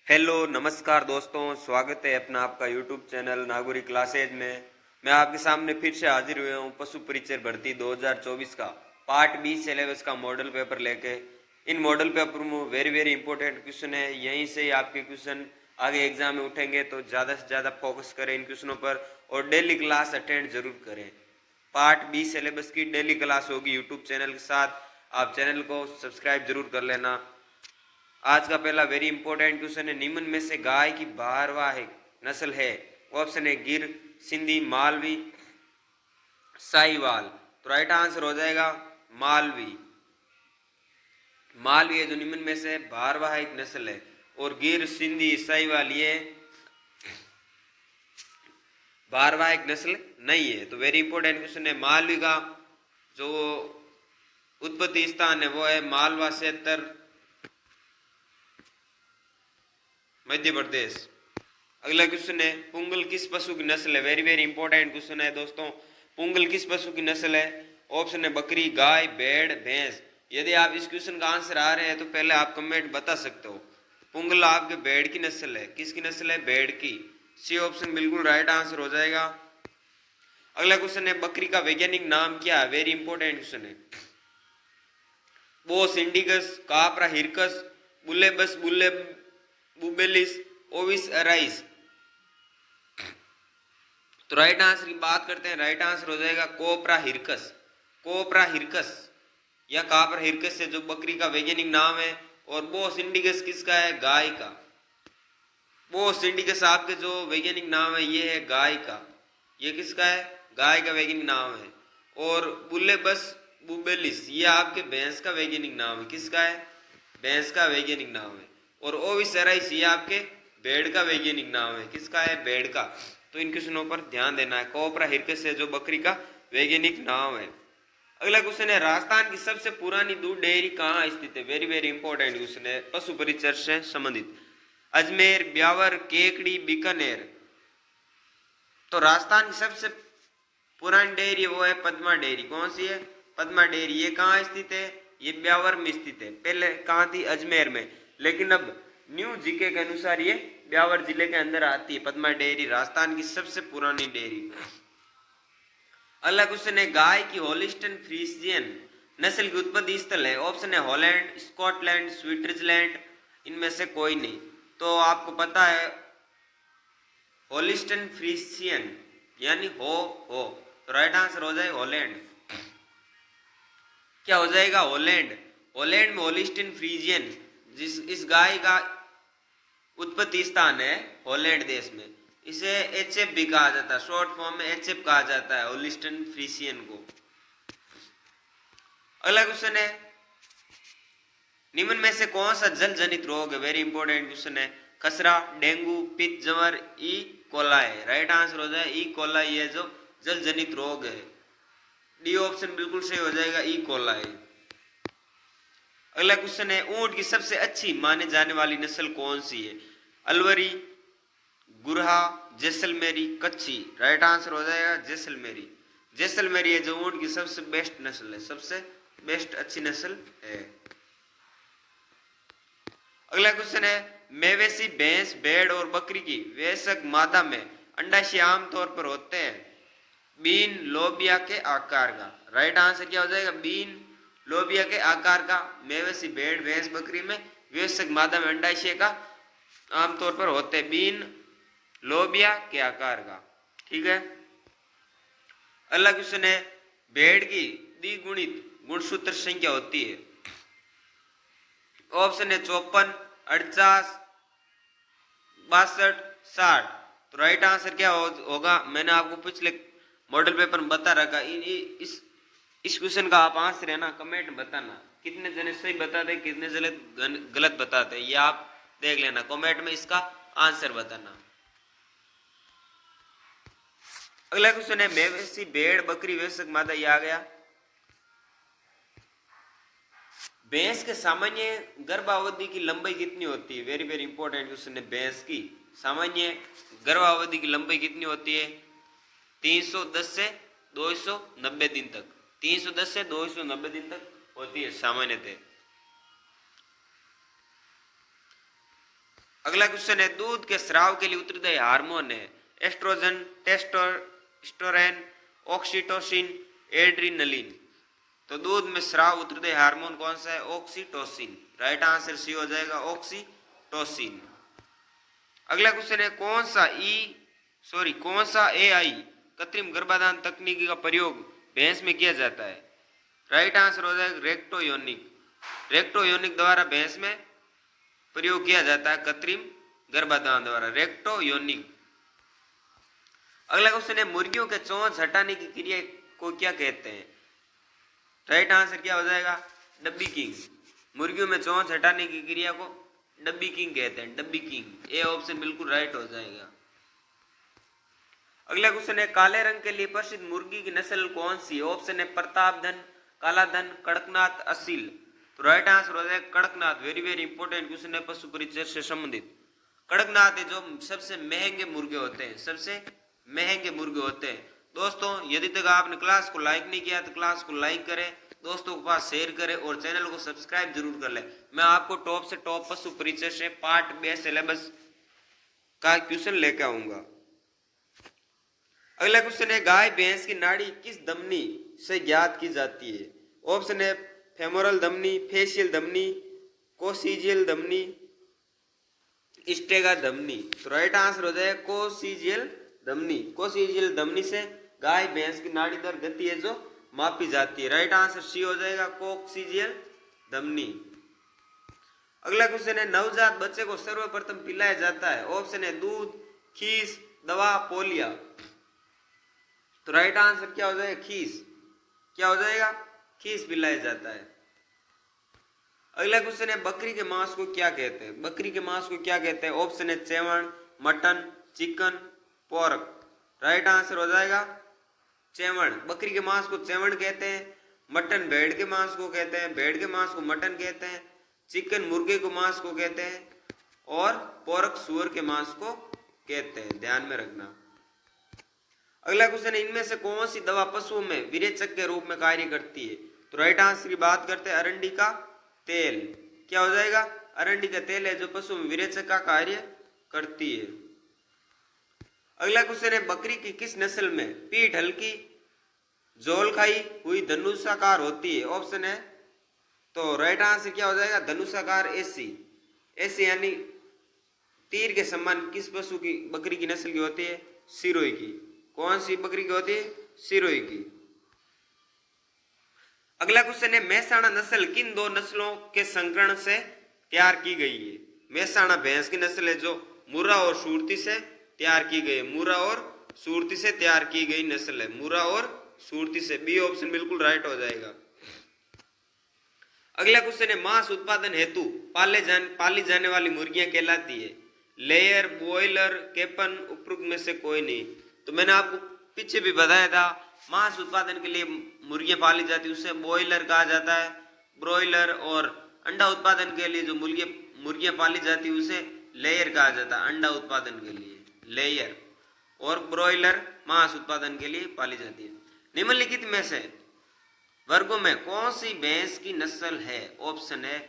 Hello नमस्कार दोस्तों, स्वागत है अपना आपका यूट्यूब चैनल नागौरी क्लासेज में। मैं आपके सामने फिर से हाजिर हुआ हूँ पशु परिचय भर्ती 2024 का पार्ट बी सिलेबस का मॉडल पेपर लेके। इन मॉडल पेपर में वेरी वेरी इंपॉर्टेंट क्वेश्चन है, यहीं से ही आपके क्वेश्चन आगे एग्जाम में उठेंगे, तो ज़्यादा से ज़्यादा फोकस करें इन क्वेश्चनों पर और डेली क्लास अटेंड जरूर करें। पार्ट बी सिलेबस की डेली क्लास होगी यूट्यूब चैनल के साथ, आप चैनल को सब्सक्राइब जरूर कर लेना। आज का पहला वेरी इंपॉर्टेंट क्वेश्चन है, निम्न में से गाय की भारवाहिक नस्ल है? ऑप्शन है गिर, सिंधी, मालवी, साहिवाल। तो राइट आंसर हो जाएगा मालवी। मालवी है जो निम्न में से भारवाहिक नस्ल है, और गिर, सिंधी, साहिवाल ये भारवाहिक नस्ल नहीं है। तो वेरी इंपॉर्टेंट क्वेश्चन है। मालवी का जो उत्पत्ति स्थान है वो है मालवा क्षेत्र, मध्य प्रदेश। अगला क्वेश्चन है, पुंगल किस पशु की नस्ल है? वेरी वेरी इंपॉर्टेंट क्वेश्चन है दोस्तों। पुंगल किस पशु की नस्ल है? ऑप्शन है बकरी, गाय, भेड़, भैंस। यदि आप इस क्वेश्चन का आंसर आ रहे हैं तो पहले आप कमेंट बता सकते हो। पुंगल आपके भेड़ की नस्ल है। किसकी नस्ल है? भेड़ की। सी ऑप्शन बिल्कुल राइट आंसर हो जाएगा। अगला क्वेश्चन है, बकरी का वैज्ञानिक नाम क्या है? वेरी इंपॉर्टेंट क्वेश्चन है। बोस इंडिकस, कापरा हिरकस, बुलेबस बुले बुबेलिस, ओविस अराइस। तो राइट आंसर की बात करते हैं, राइट आंसर हो जाएगा कोपरा हिरकस। कोपरा हिरकस या कापरा हिरकस है जो बकरी का वैज्ञानिक नाम है। और बोस इंडिकस किसका है? गाय का। बोस इंडिकस आपके जो वैज्ञानिक नाम है ये है गाय का। ये किसका है? गाय का वैज्ञानिक नाम है। और बुलेबस बुबेलिस ये आपके भैंस का वैज्ञानिक नाम है। किसका है? भैंस का वैज्ञानिक नाम है। और ओविस अराइस ये आपके भेड़ का वैज्ञानिक नाम है। किसका है? भेड़ का। तो इन क्वेश्चनों पर ध्यान देना है। कोपरा हिरकस है जो बकरी का वैज्ञानिक नाम है। अगला क्वेश्चन है, राजस्थान की सबसे पुरानी दूध डेयरी कहाँ स्थित है? वेरी वेरी इंपॉर्टेंट क्वेश्चन है, पशु परिचय से संबंधित। अजमेर, ब्यावर, केकड़ी, बीकानेर। तो राजस्थान की सबसे पुरानी डेयरी वो है पद्मा डेयरी। कौन सी है? पद्मा डेयरी। ये कहाँ स्थित है? ये ब्यावर में स्थित है। पहले कहाँ थी? अजमेर में। लेकिन अब न्यू जीके के अनुसार ये ब्यावर जिले के अंदर आती है पद्मा डेयरी, राजस्थान की सबसे पुरानी डेयरी। अगला क्वेश्चन है, गाय की होलिस्टन फ्रीजियन नस्ल की उत्पत्ति स्थल है? ऑप्शन है हॉलैंड, स्कॉटलैंड, स्विट्जरलैंड। इनमें से कोई नहीं। तो आपको पता है होलिस्टन फ्रीजियन यानी हो। तो राइट आंसर हो जाए हॉलैंड। क्या हो जाएगा? हॉलैंड। हॉलैंड में होलिस्टन फ्रीजियन जिस इस गाय का उत्पत्ति स्थान है हॉलैंड देश में। इसे एचएफ भी कहा जाता है, शॉर्ट फॉर्म में एचएफ कहा जाता है होलिस्टन फ्रीजियन को। अगला क्वेश्चन है, निम्न में से कौन सा जल जनित रोग है? वेरी इंपॉर्टेंट क्वेश्चन है। खसरा, डेंगू, पित्त जमर, ई कोलाई। राइट आंसर हो जाए ई कोलाई है जो जल जनित रोग है। डी ऑप्शन बिल्कुल सही हो जाएगा, ई कोलाई। अगला क्वेश्चन है, ऊंट की सबसे अच्छी माने जाने वाली नस्ल कौन सी है? अलवरी, गुरहा, जैसलमेरी, कच्छी। राइट आंसर हो जाएगा जैसलमेरी। जैसलमेरी है जो ऊंट की सबसे बेस्ट नस्ल है, सबसे बेस्ट अच्छी नस्ल है। अगला क्वेश्चन है, मवेशी, भैंस, भेड़ और बकरी की वयस्क मादा में अंडाशय आमतौर पर होते हैं बीन लोबिया के आकार का। राइट आंसर क्या हो जाएगा? बीन लोबिया के आकार का। मवेशी, भेड़, भैंस, बकरी में वयस्क मादा में अंडाशय का आमतौर पर होते हैं बीन लोबिया के आकार का। ठीक है। अगला क्वेश्चन है, भेड़ की द्विगुणित गुणसूत्र संख्या होती है? ऑप्शन है 54, 48, 62, 60। तो राइट आंसर क्या होगा? मैंने आपको पिछले मॉडल पेपर में बता रखा। इस क्वेश्चन का आप आंसर है ना कमेंट में बताना, कितने जने सही बताते कितने जने गलत बताते, ये आप देख लेना कमेंट में, इसका आंसर बताना। अगला क्वेश्चन है, मवेशी, भेड़, बकरी, वयस्क मादा, ये आ गया। भैंस के सामान्य गर्भावधि की लंबाई कितनी होती है? वेरी वेरी इंपॉर्टेंट क्वेश्चन है। भैंस की सामान्य गर्भावधि की लंबाई कितनी होती है? 310 से 290 दिन तक। 310 से 290 दिन तक होती है सामान्यतः। अगला क्वेश्चन है दूध के स्राव के लिए उत्तरदायी हार्मोन है एस्ट्रोजन, टेस्टोस्टेरोन, ऑक्सीटोसिन, एड्रीनलिन। तो दूध में स्राव उत्तरदायी हार्मोन कौन सा है? ऑक्सीटोसिन। राइट आंसर सी हो जाएगा ऑक्सीटोसिन। अगला क्वेश्चन है कौन सा एआई कृत्रिम गर्भाधान तकनीकी का प्रयोग भैंस में किया जाता है? राइट आंसर हो जाएगा रेक्टोयोनिक। रेक्टोयोनिक द्वारा भैंस में प्रयोग किया जाता है कृत्रिम गर्भाधान द्वारा, रेक्टोयोनिक। अगला क्वेश्चन है मुर्गियों के चोंच हटाने की क्रिया को क्या कहते हैं? राइट आंसर क्या हो जाएगा? डब्बी किंग। मुर्गियों में चोंच हटाने की क्रिया को डब्बी किंग कहते हैं, डब्बी किंग। ए ऑप्शन बिल्कुल राइट हो जाएगा। अगला क्वेश्चन है काले रंग के लिए प्रसिद्ध मुर्गी की नस्ल कौन सी? ऑप्शन है प्रतापधन, कालाधन, कड़कनाथ, असील। तो राइट आंसर हो जाएगा Kadaknath. Very very important question है पशु परिचय से संबंधित। कड़कनाथ है जो सबसे महंगे मुर्गे होते हैं, सबसे महंगे मुर्गे होते हैं। दोस्तों यदि तक आपने क्लास को लाइक नहीं किया तो क्लास को लाइक करें, दोस्तों के पास शेयर करें और चैनल को सब्सक्राइब जरूर कर लें। मैं आपको टॉप से टॉप पशु परिचय से पार्ट बे सिलेबस का क्वेश्चन लेकर आऊंगा। अगला क्वेश्चन है गाय भैंस की नाड़ी किस धमनी से ज्ञात की जाती है? ऑप्शन है फेमोरल धमनी, फेशियल धमनी, कोसिजियल धमनी, स्टेगा धमनी। तो राइट आंसर हो जाएगा कोसिजियल धमनी। कोसिजियल धमनी से गाय भैंस की नाड़ी दर गति है जो मापी जाती है। राइट आंसर सी हो जाएगा कोक्सिजियल धमनी। अगला क्वेश्चन है नवजात बच्चे को सर्वप्रथम पिलाया जाता है? ऑप्शन है दूध, खीस, दवा, पोलिया। तो राइट आंसर क्या हो जाएगा? खीस। क्या हो जाएगा? खीस पिलाया जाता है। अगला क्वेश्चन है बकरी के मांस को क्या कहते हैं? बकरी के मांस को क्या कहते हैं? ऑप्शन है चेवण, mutton, chicken, pork. Right answer हो जाएगा चेवण। बकरी के मांस को चेवण कहते हैं, मटन भेड़ के मांस को कहते हैं, भेड़ के मांस को मटन कहते हैं, चिकन मुर्गे को मांस को कहते हैं और पोर्क सुअर के मांस को कहते हैं। ध्यान में रखना। अगला क्वेश्चन है इनमें से कौन सी दवा पशुओं में विरेचक के रूप में कार्य करती है? तो राइट आंसर की बात करते हैं अरंडी का तेल। क्या हो जाएगा? अरंडी का तेल है जो पशु में विरेचक का कार्य करती है। अगला क्वेश्चन है बकरी की किस नस्ल में पीठ हल्की, जोल खाई हुई धनुषाकार होती है? ऑप्शन है तो राइट आंसर क्या हो जाएगा? धनुषाकार एसी। एसी यानी तीर के समान किस पशु की बकरी की नस्ल की होती है? सिरोही की। कौन सी बकरी की होती है? सिरोही की। अगला क्वेश्चन है मेहसाणा नस्ल किन दो नस्लों के संकरण से तैयार की गई है? मेहसाणा भैंस की नस्ल है जो मुर्रा और सुरती से तैयार की गई। मुर्रा और सुरती से तैयार की गई नस्ल है, मुर्रा और सुरती से। बी ऑप्शन बिल्कुल राइट हो जाएगा। अगला क्वेश्चन है मांस उत्पादन हेतु पाली जाने वाली मुर्गियां कहलाती है? लेयर, बॉयलर, कैपन, उपरोक्त में से कोई नहीं। तो मैंने आपको पीछे भी बताया था मांस उत्पादन के लिए मुर्गियां पाली जाती है उसे बॉयलर कहा जाता है, ब्रॉयलर। और अंडा उत्पादन के लिए जो मुर्गियां पाली जाती है उसे लेयर कहा जाता है, अंडा उत्पादन के लिए लेयर। और ब्रॉयलर मांस उत्पादन के लिए पाली जाती है। निम्नलिखित में से वर्गों में कौन सी भैंस की नस्ल है? ऑप्शन है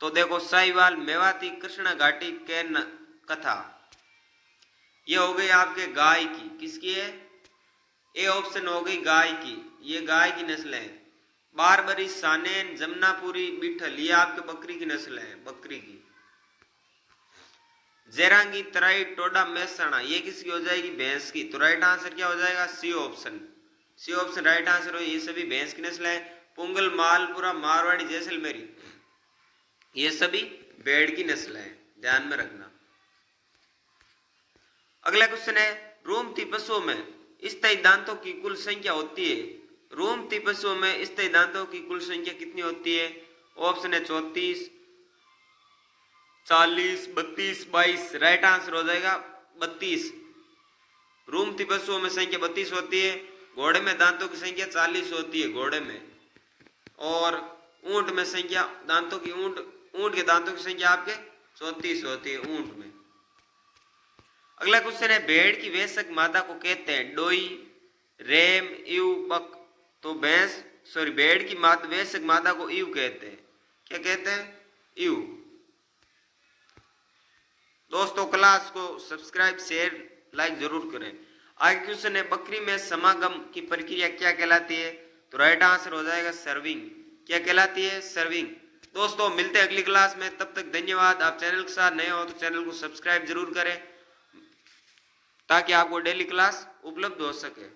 तो देखो साहिवाल, मेवाती, कृष्णा घाटी, कैन कथा। ये हो गई आपके गाय की। किसकी है? ए ऑप्शन हो गई गाय की। ये गाय की नस्ल है। बारबरी, सानेन, जमनापुरी, बिठल ये आपके बकरी की नस्ल है, बकरी की। जैरांगी, तराई, टोडा, मेहसाणा ये किसकी हो जाएगी? भैंस की। तो राइट आंसर क्या हो जाएगा? C option. C option right answer हो। ये सभी भैंस की नस्ल है। पुंगल, मालपुरा, मारवाड़ी, जैसलमेरी ये सभी भेड़ की नस्ल है। ध्यान में रखना। अगला क्वेश्चन है रोमती पशुओं में स्तयी दांतों की कुल संख्या होती है? रोमती पशुओं में स्तयी दांतों की कुल संख्या कितनी होती है? ऑप्शन है 34, 40, 32, 22। राइट आंसर हो जाएगा 32। रोमती पशुओं में संख्या 32 होती है। घोड़े में दांतों की संख्या 40 होती है, घोड़े में। और ऊंट में संख्या दांतों की ऊंट के दांतों की संख्या आपके 34 होती है ऊंट में। अगला क्वेश्चन है भेड़ की वयस्क मादा को कहते हैं? डोई, रेम, ईव, बक। तो भेड़ की वयस्क मादा को ईव कहते हैं। क्या कहते हैं? ईव। क्लास को सब्सक्राइब शेयर लाइक जरूर करें। आगे क्वेश्चन है बकरी में समागम की प्रक्रिया क्या कहलाती है? तो राइट आंसर हो जाएगा सर्विंग। क्या कहलाती है? सर्विंग। दोस्तों मिलते हैं अगली क्लास में, तब तक धन्यवाद। आप चैनल के साथ नए हो तो चैनल को सब्सक्राइब जरूर करें ताकि आपको डेली क्लास उपलब्ध हो सके।